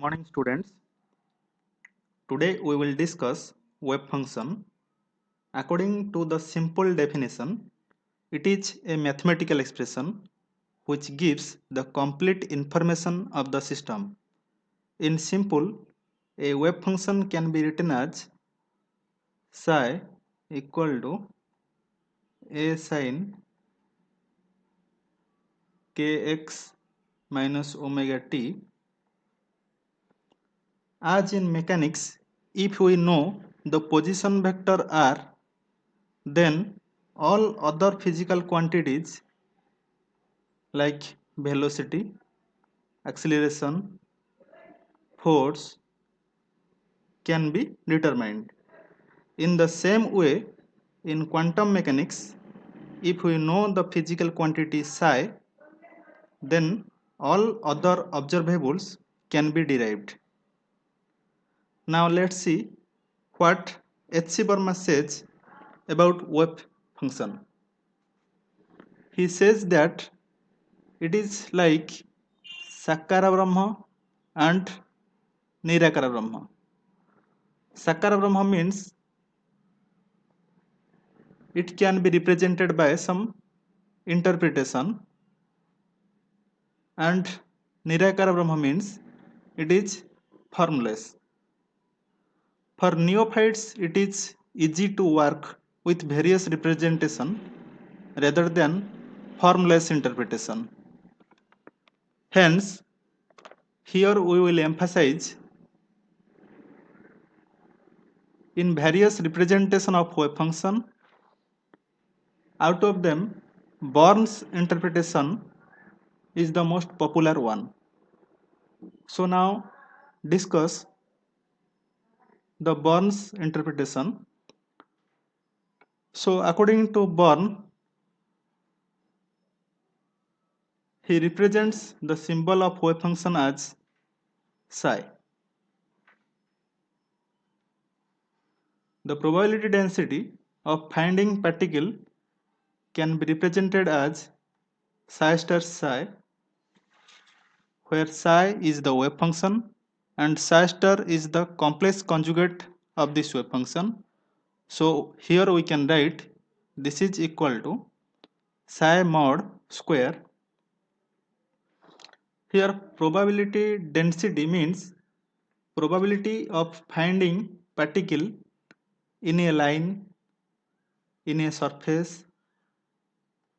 Morning students. Today we will discuss wave function. According to the simple definition, it is a mathematical expression which gives the complete information of the system. In simple, a wave function can be written as psi equal to a sin kx minus omega t. As in mechanics, if we know the position vector r, then all other physical quantities like velocity, acceleration, force can be determined. In the same way, in quantum mechanics, if we know the physical quantity psi, then all other observables can be derived. Now let's see what H.C. Verma says about wave function. He says that it is like Sakara Brahma and Nirakara Brahma. Sakara Brahma means it can be represented by some interpretation, and Nirakara Brahma means it is formless. For neophytes, it is easy to work with various representation rather than formless interpretation. Hence, here we will emphasize in various representation of wave function. Out of them, Born's interpretation is the most popular one. So now discuss the Born's interpretation. So according to Born, he represents the symbol of wave function as psi. The probability density of finding particle can be represented as psi star psi, where psi is the wave function and psi star is the complex conjugate of this wave function. So here we can write this is equal to psi mod square. Here probability density means probability of finding particle in a line, in a surface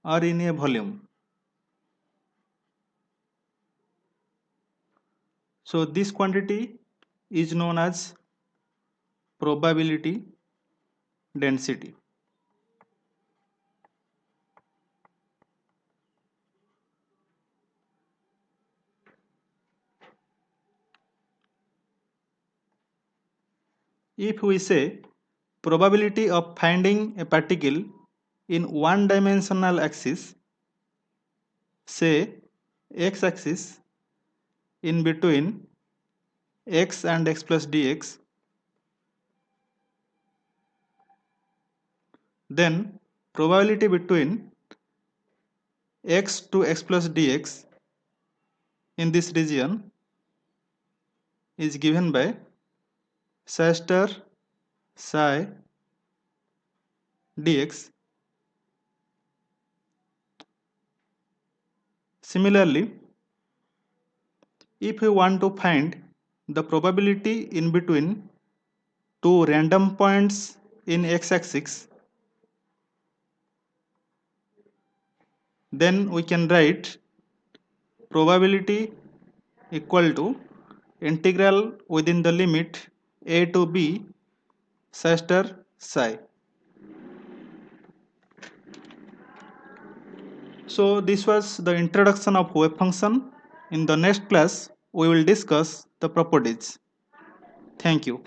or in a volume. So this quantity is known as probability density. If we say probability of finding a particle in one dimensional axis, say x axis in between x and x plus dx, then probability between x to x plus dx in this region is given by psi star psi dx. Similarly, if we want to find the probability in between two random points in x-axis, then we can write probability equal to integral within the limit a to b psi star psi. So this was the introduction of wave function. In the next class, we will discuss the properties. Thank you.